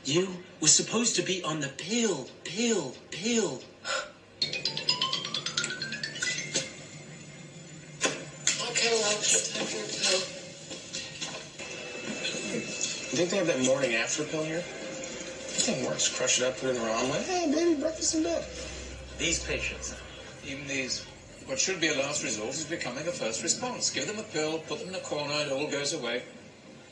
You were supposed to be on the pill. Okay, love, it's time for your pill. You think they have that morning after pill here? I think works. Crush it up, put it in her omelet. Hey, baby, breakfast in bed. These patients. Even these. What should be a last resort is becoming a first response. Give them a pill, put them in a corner, it all goes away.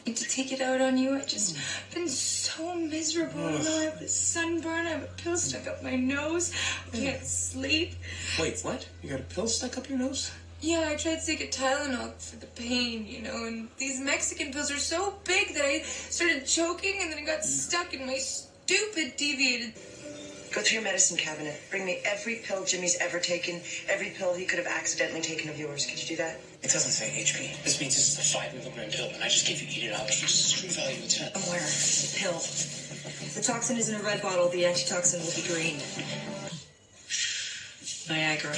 To take it out on you, I've just been so miserable. I have this sunburn, I have a pill stuck up my nose, I can't sleep. Wait, what? You got a pill stuck up your nose? Yeah, I tried to take a Tylenol for the pain, you know, and these Mexican pills are so big that I started choking and then it got stuck in my stupid deviated... Go through your medicine cabinet. Bring me every pill Jimmy's ever taken, every pill he could have accidentally taken of yours. Could you do that? It doesn't say HP. This means this is a 5 milligram pill, and I just gave you $80 for just a true value of 10. Somewhere, the pill. If the toxin is in a red bottle, the antitoxin will be green. Viagra.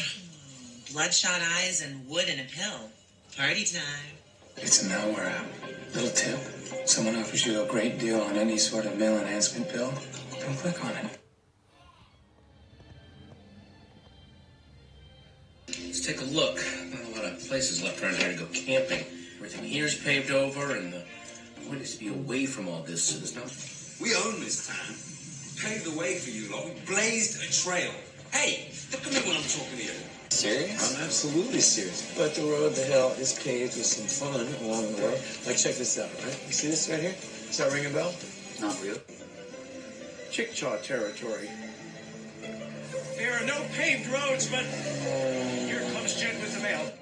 Bloodshot eyes and wood in a pill. Party time. It's a nowhere app. Little tip. Someone offers you a great deal on any sort of male enhancement pill. Don't click on it. Let's take a look. Not a lot of places left around here to go camping. Everything here's paved over, and the point is to be away from all this, so there's no... We own this town. Paved the way for you lot. We blazed a trail. Hey, look at me when I'm talking to you. Serious? I'm absolutely serious. But the road to hell is paved with some fun along the way. Like, check this out, right? You see this right here? Does that ring a bell? Not really. Chickchaw territory. There are no paved roads, but here comes Jen with the mail.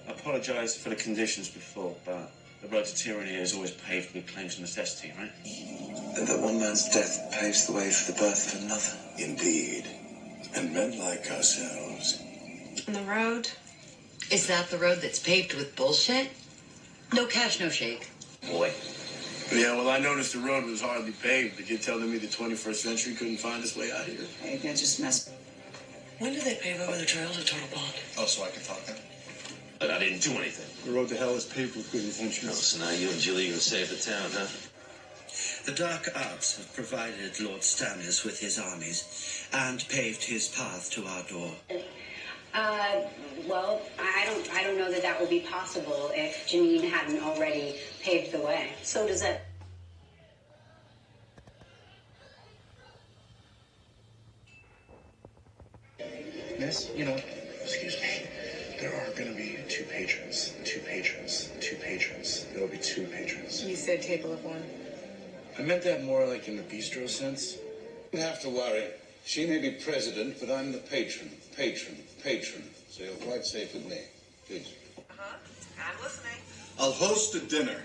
I apologize for the conditions before, but the road to tyranny is always paved with claims of necessity, right? And that one man's death paves the way for the birth of another. Indeed. And men like ourselves. On the road? Is that the road that's paved with bullshit? No cash, no shake. Boy. Yeah, well, I noticed the road was hardly paved, but you're telling me the 21st century couldn't find its way out here? Hey, that's just mess. When did they pave over the trails at Turtle Pond? Oh, so I can talk now? But I didn't do anything. The road to hell is paved with good intentions. Oh, so now you and Julie are going to save the town, huh? The Dark Arts have provided Lord Stannis with his armies and paved his path to our door. Well, I don't know that would be possible if Janine hadn't already paved the way. So does that... Miss, excuse me. There are going to be two patrons. There'll be two patrons. You said table of one. I meant that more like in the bistro sense. You don't have to worry. She may be president, but I'm the patron. So you're quite safe with me. Please. I'm listening. I'll host a dinner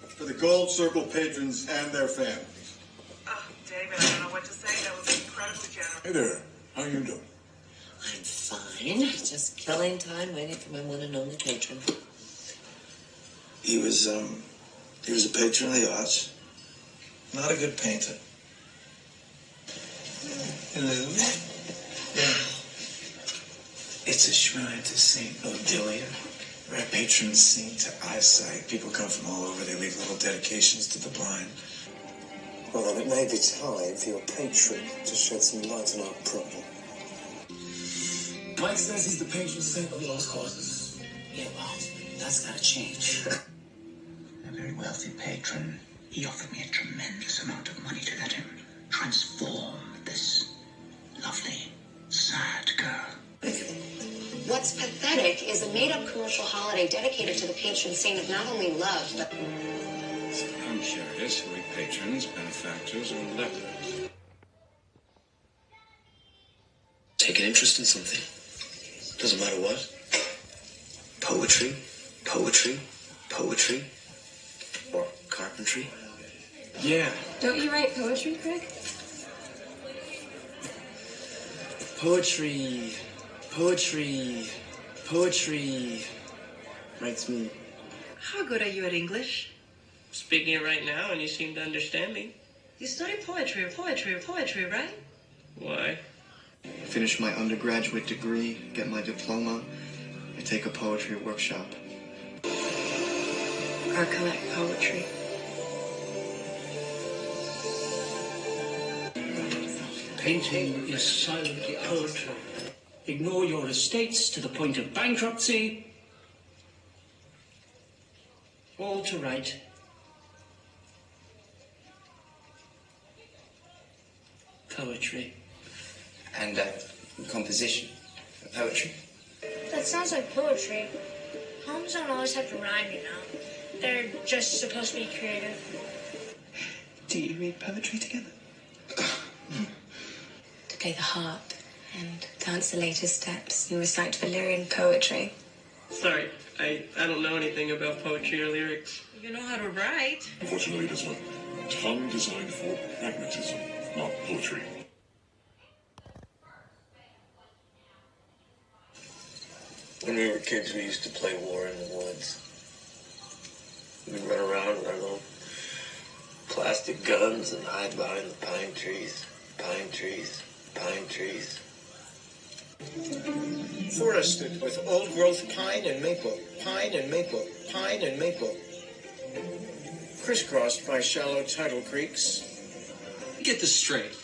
for the Gold Circle patrons and their families. Oh, David, I don't know what to say. That was incredibly generous. Hey there. How you doing? I'm fine. Just killing time waiting for my one and only patron. He was a patron of the arts. Not a good painter. Hello. Yeah. It's a shrine to Saint Odilia. Our patron saint to eyesight. People come from all over. They leave little dedications to the blind. Well, then it may be time for your patron to shed some light on our problem. Mike says he's the patron saint of lost causes. Yeah, well, that's gotta change. A very wealthy patron. He offered me a tremendous amount of money to let him transform this lovely, sad girl. What's pathetic is a made-up commercial holiday dedicated to the patron saint of not only love, but... I'm curious who we patrons, benefactors, or lepers. Take an interest in something. Doesn't matter what. Poetry, or carpentry. Yeah. Don't you write poetry, Craig? Poetry makes me... How good are you at English? Speaking it right now, and you seem to understand me. You study poetry, right? Why? Finish my undergraduate degree, get my diploma, and take a poetry workshop. Or collect poetry. Painting is silently poetry. Ignore your estates to the point of bankruptcy. All to write. Poetry. And composition. Poetry. That sounds like poetry. Poems don't always have to rhyme, you know. They're just supposed to be creative. Do you read poetry together? To play the harp and dance the latest steps and recite Valyrian poetry. Sorry, I don't know anything about poetry or lyrics. You know how to write. Unfortunately, it is a tongue designed for magnetism, not poetry. When we were kids, we used to play war in the woods. We'd run around with our little plastic guns and hide behind the pine trees. Pine trees. Pine trees. Forested with old-growth pine and maple. Pine and maple. Pine and maple. Crisscrossed by shallow tidal creeks. Get this straight.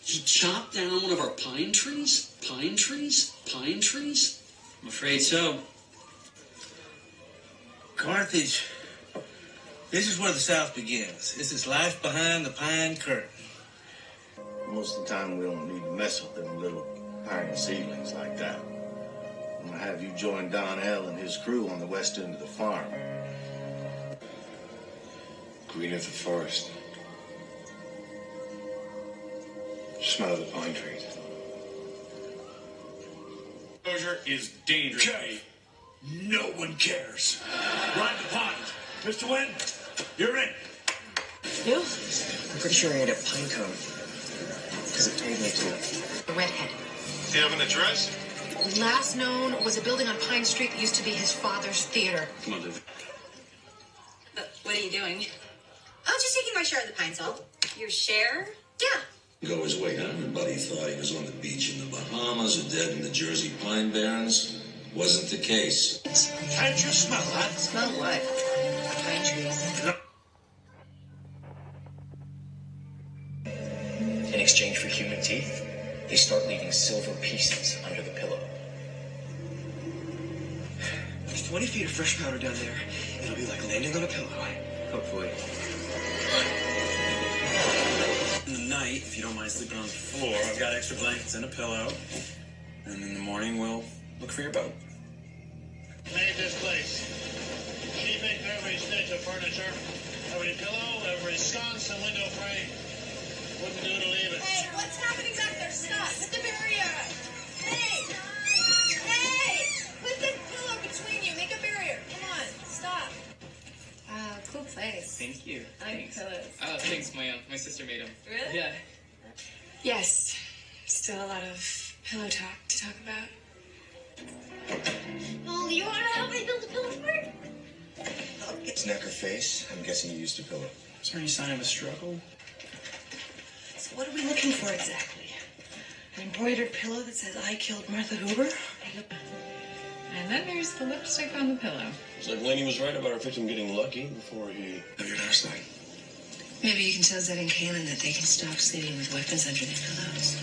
You chop down one of our pine trees? Pine trees? Pine trees? I'm afraid so. Carthage. This is where the South begins. This is life behind the pine curtain. Most of the time, we don't need to mess with them little pine seedlings like that. I'm gonna have you join Don L. and his crew on the west end of the farm. Green as the forest. Smell the pine trees. Exposure is dangerous. Okay. No one cares. Ride the pond. Mr. Wynn, you're in. You? I'm pretty sure I ate a pine cone. Because it told me to. The redhead. Do you have an address? Last known was a building on Pine Street that used to be his father's theater. Come on, Dave. What are you doing? Oh, just taking my share of the pine salt. Your share? Yeah. Go his way, huh? Everybody thought he was on the beach in the Bahamas or dead in the Jersey Pine Barrens. Wasn't the case. Can't you smell that? Smell what? Pine trees. In exchange for human teeth, they start leaving silver pieces under the pillow. There's 20 feet of fresh powder down there. It'll be like landing on a pillow. Hopefully. In the night, if you don't mind sleeping on the floor, I've got extra blankets and a pillow. And in the morning, we'll look for your boat. Made this place. She picked every stitch of furniture, every pillow, every sconce and window frame. Wouldn't do to leave it. Hey, what's happening back there? Stop! Put the barrier up! Hey! Hey! Put the pillow between you. Make a barrier. Come on. Stop. Cool place. Thank you. I like pillows. Oh, thanks. My sister made them. Really? Yeah. Yes. Still a lot of pillow talk to talk about. Oh, you want to help me build a pillow fort? It's neck or face. I'm guessing you used a pillow. Is there any sign of a struggle? So what are we looking for exactly? An embroidered pillow that says, I killed Martha Hoover? And then there's the lipstick on the pillow. It's like Laney was right about our victim getting lucky before he... Have your dark side. Maybe you can tell Zed and Kaylin that they can stop sleeping with weapons under their pillows.